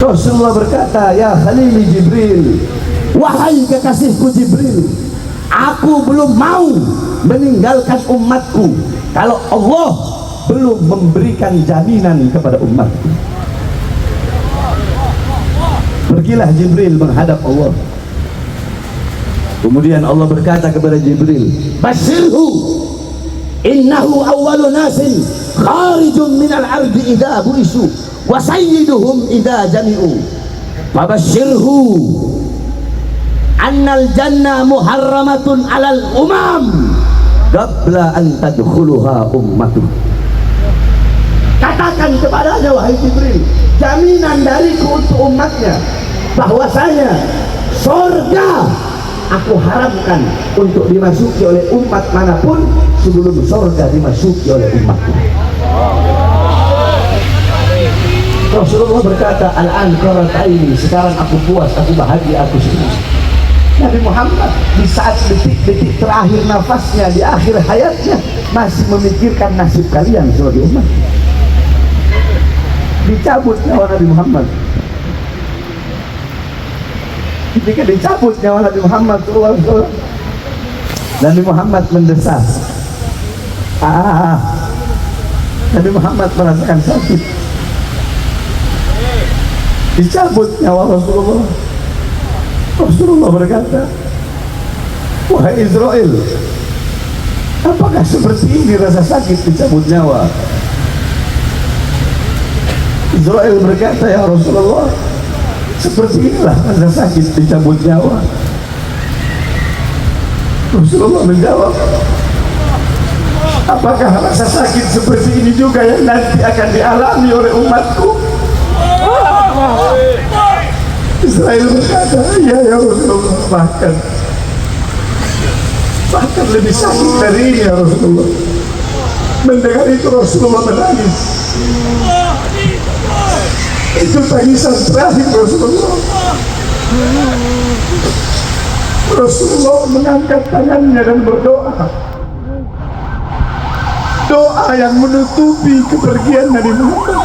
Rasulullah berkata, ya Khalili Jibril, wahai kekasihku Jibril, aku belum mau meninggalkan umatku kalau Allah belum memberikan jaminan kepada umatku. Pergilah Jibril menghadap Allah. Kemudian Allah berkata kepada Jibril, basyirhu innahu awwalu nasin kharijun minal ardi idha bu'isu wa sayyiduhum idha jami'u fabasyirhu annal jannah muharramatun alal umam qabla an tadkhuluha ummatuh. Katakan kepadanya, wahai Jibril, jaminan dariku untuk umatnya bahwasanya surga aku haramkan untuk dimasuki oleh umat manapun sebelum surga dimasuki oleh umatku. Rasulullah berkata, al-an qarataini, sekarang aku puas, aku bahagia, aku senang. Nabi Muhammad di saat detik-detik terakhir nafasnya, di akhir hayatnya, masih memikirkan nasib kalian sebagai umat. Dicabut nyawa Nabi Muhammad. Ketika dicabut nyawa Nabi Muhammad SAW, Nabi Muhammad mendesak. Nabi Muhammad merasakan sakit. Dicabut nyawa Rasulullah. Rasulullah berkata, wahai Israel, apakah seperti ini rasa sakit dicabut nyawa? Israel berkata, ya Rasulullah, seperti inilah rasa sakit dicabut nyawa. Rasulullah menjawab, apakah rasa sakit seperti ini juga yang nanti akan dialami oleh umatku? Israel berkata, ya Rasulullah, bahkan lebih sakit dari ini ya Rasulullah. Mendengar itu Rasulullah menangis. Itu tangisan terakhir Rasulullah. Rasulullah mengangkat tangannya dan berdoa, doa yang menutupi kepergian Nabi Muhammad,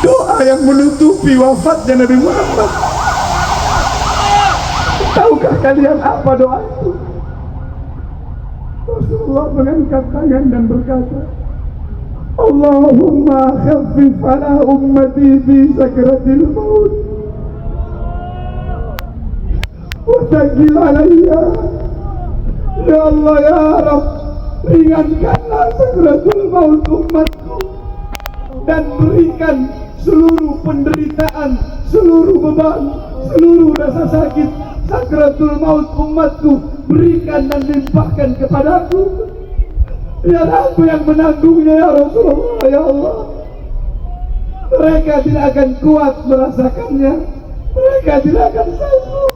doa yang menutupi wafatnya Nabi Muhammad. Tahukah kalian apa doa itu? Rasulullah mengangkat tangan dan berkata, Allahumma khaffif ala ummati fi sakratil maut wa thaqil alayya. Ya Allah, ya Rabb, ringankanlah sakratul maut umatku dan berikan seluruh penderitaan, seluruh beban, seluruh rasa sakit sakratul maut umatku, berikan dan limpahkan kepadaku. Biar aku yang menanggungnya ya Rasulullah, ya Allah. Mereka tidak akan kuat merasakannya, mereka tidak akan sanggup.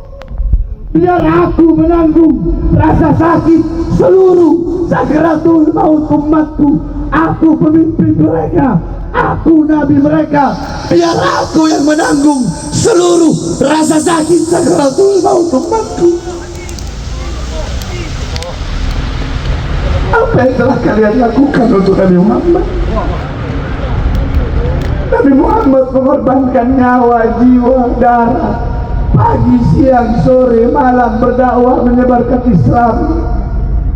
Biar aku menanggung rasa sakit seluruh sakratul maut umatku. Aku pemimpin mereka, aku nabi mereka. Biar aku yang menanggung seluruh rasa sakit sakratul maut umatku. Apa yang telah kalian lakukan untuk Nabi Muhammad? Nabi Muhammad mengorbankan nyawa, jiwa, darah, pagi, siang, sore, malam berdakwah menyebarkan Islam,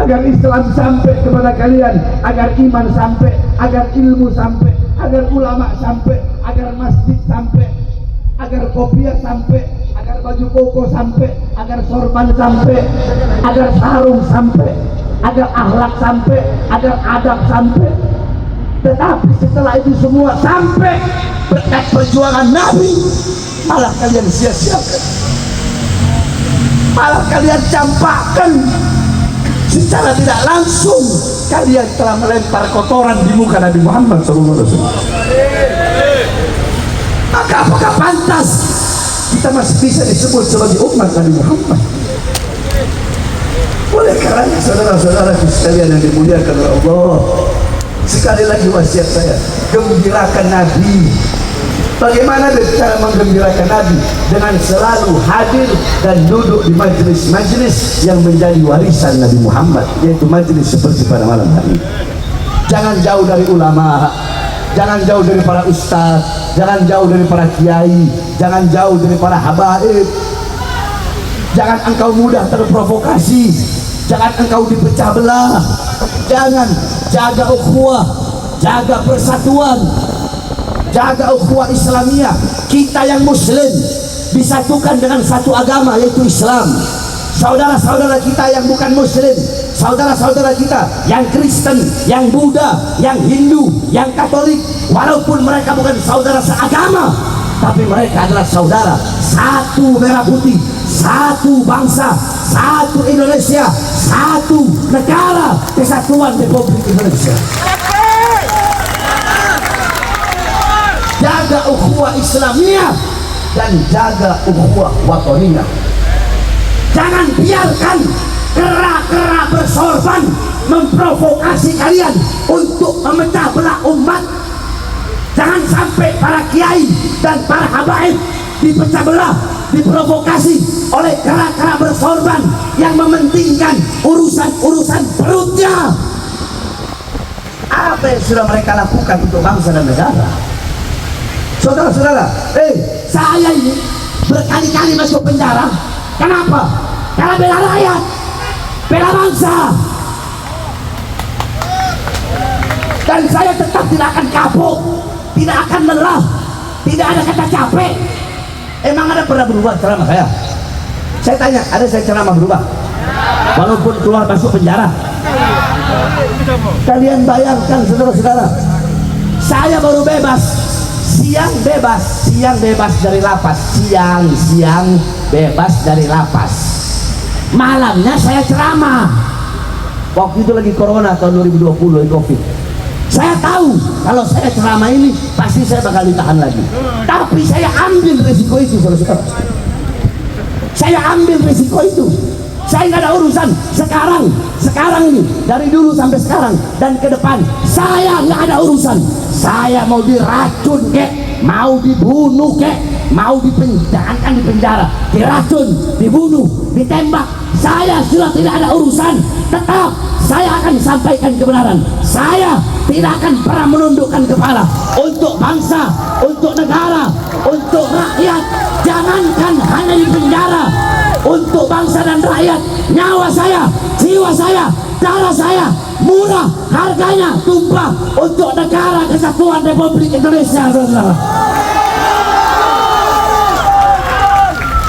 agar Islam sampai kepada kalian, agar iman sampai, agar ilmu sampai, agar ulama sampai, agar masjid sampai, agar kopiah sampai, agar baju koko sampai, agar sorban sampai, agar sarung sampai, agar akhlak sampai, agar adab sampai. Tetapi setelah itu semua sampai berkat perjuangan Nabi, malah kalian sia-siakan, malah kalian campakkan. Secara tidak langsung kalian telah melempar kotoran di muka Nabi Muhammad SAW. Maka apakah pantas kita masih bisa disebut sebagai umat Nabi Muhammad? Oleh karena saudara-saudaraku sekalian yang dimuliakan oleh Allah, sekali lagi wasiat saya, gembirakan Nabi. Bagaimana cara menggembirakan Nabi? Dengan selalu hadir dan duduk di majelis-majelis yang menjadi warisan Nabi Muhammad, yaitu majelis seperti pada malam hari. Jangan jauh dari ulama, jangan jauh dari para ustaz, jangan jauh dari para kiai, jangan jauh dari para habaib. Jangan engkau mudah terprovokasi, jangan engkau dipecah belah. Jangan, jaga ukhuwah, jaga persatuan, jaga ukhuwah Islamiyah. Kita yang muslim disatukan dengan satu agama, yaitu Islam. Saudara-saudara kita yang bukan muslim, saudara-saudara kita yang Kristen, yang Buddha, yang Hindu, yang Katolik, walaupun mereka bukan saudara seagama, tapi mereka adalah saudara. Satu merah putih, satu bangsa, satu Indonesia, satu negara kesatuan Republik Indonesia. Jaga ukhuwah Islamiyah dan jaga ukhuwah watoniyah. Jangan biarkan kera-kera bersorban memprovokasi kalian untuk memecah belah umat. Jangan sampai para kiai dan para habaib dipecah belah, diprovokasi oleh kera-kera bersorban yang mementingkan urusan-urusan perutnya. Apa yang sudah mereka lakukan untuk bangsa dan negara? Saudara-saudara, saya ini berkali-kali masuk penjara. Kenapa? Karena bela rakyat, bela bangsa. Dan saya tetap tidak akan kapok, tidak akan lelah, tidak ada kata capek. Emang ada pernah berubah ceramah saya? Saya tanya, ada saya ceramah berubah? Walaupun keluar masuk penjara. Kalian bayangkan saudara-saudara, saya baru bebas, siang bebas dari lapas, siang bebas dari lapas, malamnya saya ceramah. Waktu itu lagi corona tahun 2020, COVID. Saya tahu kalau saya ceramah ini pasti saya bakal ditahan lagi, tapi saya ambil resiko itu, saudara-saudara. Saya ambil resiko itu. Saya nggak ada urusan sekarang ini, dari dulu sampai sekarang dan ke depan, saya nggak ada urusan. Saya mau diracun kek, mau dibunuh kek, mau dipenjara, diracun, dibunuh, ditembak, saya sudah tidak ada urusan. Tetap saya akan sampaikan kebenaran. Saya tidak akan pernah menundukkan kepala untuk bangsa, untuk negara, untuk rakyat. Jangankan hanya di penjara, untuk bangsa dan rakyat, nyawa saya, jiwa saya, darah saya murah harganya, tumpah untuk negara kesatuan Republik Indonesia, saudara.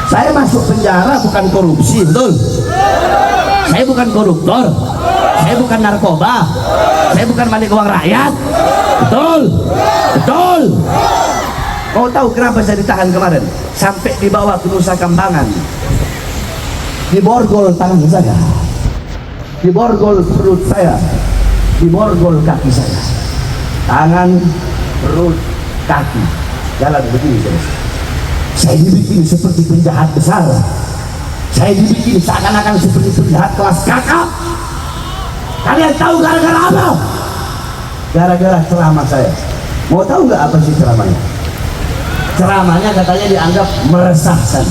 Saya masuk penjara bukan korupsi, betul? Saya bukan koruptor, saya bukan narkoba, saya bukan balik uang rakyat, betul? Betul. Mau tahu kenapa saya ditahan kemarin? Sampai dibawa ke Nusa Kambangan, diborgol tangan saya, diborgol perut saya, diborgol kaki saya, tangan, perut, kaki, jalan begini terus. Saya dibikin seperti penjahat besar, saya dibikin seakan-akan seperti penjahat kelas kakap. Kalian tahu gara-gara apa? Gara-gara ceramah saya. Mau tahu nggak apa sih ceramahnya? Ceramahnya katanya dianggap meresahkan,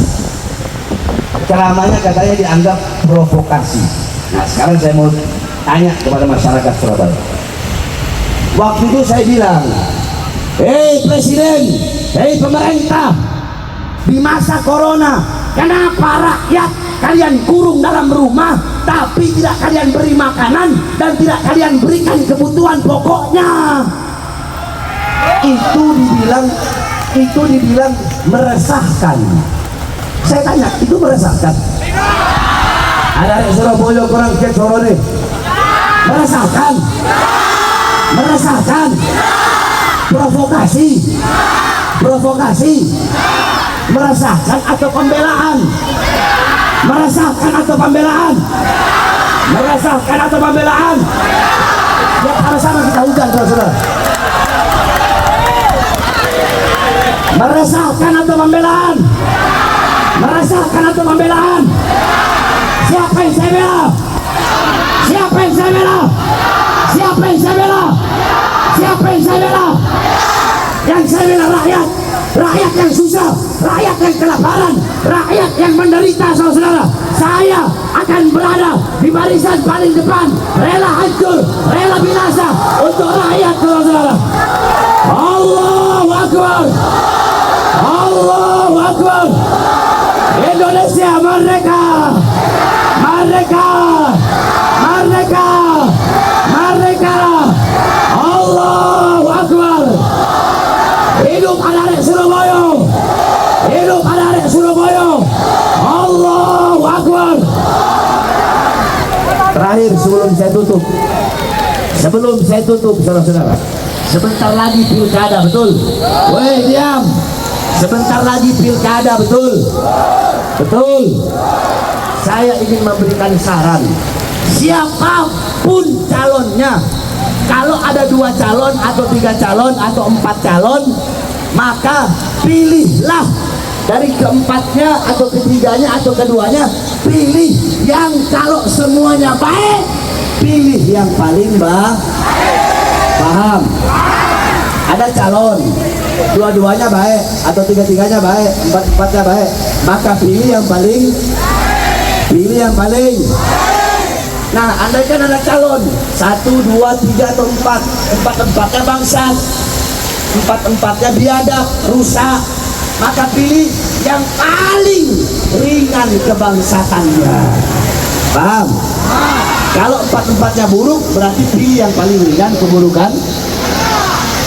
ceramahnya katanya dianggap provokasi. Nah sekarang saya mau tanya kepada masyarakat Surabaya. Waktu itu saya bilang, hei presiden, hei pemerintah, di masa corona kenapa rakyat kalian kurung dalam rumah tapi tidak kalian beri makanan dan tidak kalian berikan kebutuhan pokoknya? Itu dibilang meresahkan. Saya tanya, itu meresahkan? Ada yang Surabaya kurang cek Sorone? Meresahkan? Meresahkan? Provokasi? Provokasi? Meresahkan atau pembelaan? Meresahkan atau pembelaan? Meresahkan atau pembelaan? Ya sama-sama kita hujan, saudara. Meresahkan atau pembelaan? Meresahkan atau pembelaan? Siapa yang saya bela? Siapa yang saya bela? Siapa yang saya bela? Siapa yang saya bela? Yang saya bela rakyat, rakyat yang susah, rakyat yang kelaparan, rakyat yang menderita, saudara. Saya akan berada di barisan paling depan, rela hancur, rela binasa untuk rakyat, saudara. Allahu Akbar. Akbar. Allahu Akbar. Indonesia merdeka. Merdeka. Merdeka. Merdeka. Allahu Akbar. Hidup anak-anak Surabaya. Hidup anak-anak Surabaya. Allahu Akbar. Terakhir sebelum saya tutup, saudara-saudara, sebentar lagi pilkada, betul? Woi, diam. Sebentar lagi pilkada, betul? Betul. Saya ingin memberikan saran, siapapun calonnya, kalau ada 2 calon atau 3 calon atau 4 calon, maka pilihlah dari keempatnya atau ketiganya atau keduanya, pilih yang kalau semuanya baik, pilih yang paling baik. Paham? Ada calon, dua-duanya baik atau tiga-tiganya baik, empat-empatnya baik, maka pilih yang paling. Nah, andaikan ada calon 1, 2, 3 atau 4, empat-empatnya bangsat, empat-empatnya biadab, rusak, maka pilih yang paling ringan kebangsatannya. Paham? Kalau empat-empatnya buruk, berarti pilih yang paling ringan keburukan.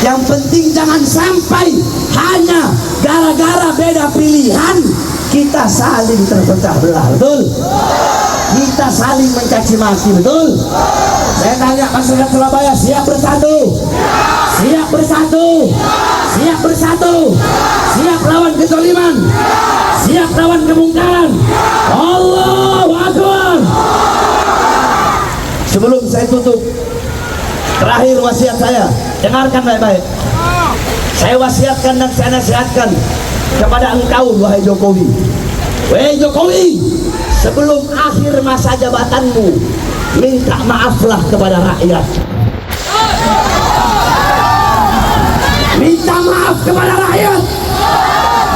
Yang penting jangan sampai hanya gara-gara beda pilihan kita saling terpecah belah, betul? Kita saling mencaci maki, betul? Saya tanya masyarakat Surabaya, siap bersatu? Siap bersatu? Siap bersatu? Siap lawan kezaliman? Siap lawan kemungkaran? Allahu Akbar. Sebelum saya tutup, terakhir wasiat saya, dengarkan baik-baik. Saya wasiatkan dan saya nasihatkan kepada engkau, wahai Jokowi. Wahai Jokowi, sebelum akhir masa jabatanmu, minta maaflah kepada rakyat. Minta maaf kepada rakyat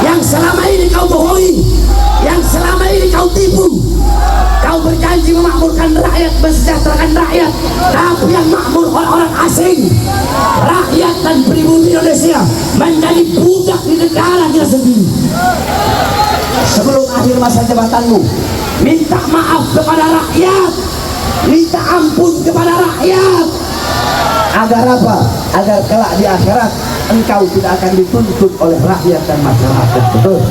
yang selama ini kau bohongi, yang selama ini kau tipu. Kau berjanji memakmurkan rakyat, mensejahterakan rakyat, tapi yang makmur orang-orang asing. Rakyat dan pribumi Indonesia menjadi budak di negara kita sendiri. Sebelum akhir masa jabatanmu, minta maaf kepada rakyat, minta ampun kepada rakyat. Agar apa? Agar kelak di akhirat engkau tidak akan dituntut oleh rakyat dan masyarakat. Betul?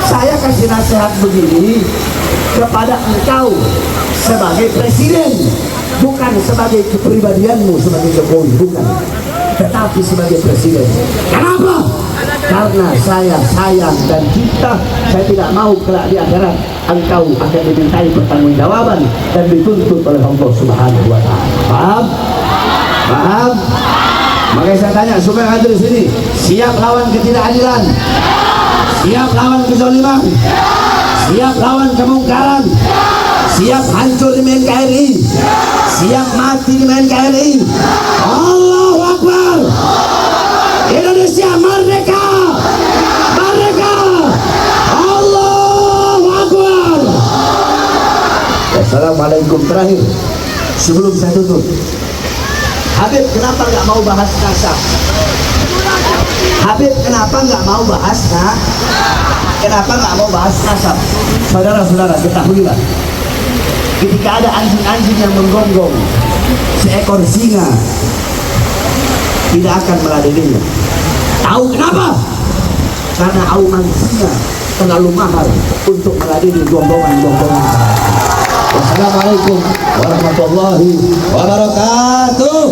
Saya kasih nasihat begini kepada engkau sebagai presiden, bukan sebagai kepribadianmu sebagai Jokowi, bukan, tetapi sebagai presiden. Kenapa? Karena saya sayang dan cinta. Saya tidak mau kelak di akhirat engkau akan dimintai pertanggungjawaban dan dituntut oleh Allah Subhanahu wa Ta'ala. Paham? Paham? Makanya saya tanya supaya hadir di sini, siap lawan ketidakadilan, siap lawan kezaliman, siap lawan kemungkaran, siap hancur di NKRI, siap mati di NKRI. Allahu Akbar. Indonesia merdeka. Merdeka. Allahu Akbar. Assalamualaikum. Terakhir sebelum saya tutup, Habib kenapa nggak mau bahas nasab? Habib kenapa nggak mau bahas Kenapa nggak mau bahas nasab? Saudara-saudara, ketahuilah, ketika ada anjing-anjing yang menggonggong seekor singa, tidak akan meladeninya. Tahu kenapa? Karena auman singa terlalu mahal untuk meladeni gonggongan-gonggongan. Wassalamualaikum warahmatullahi wabarakatuh.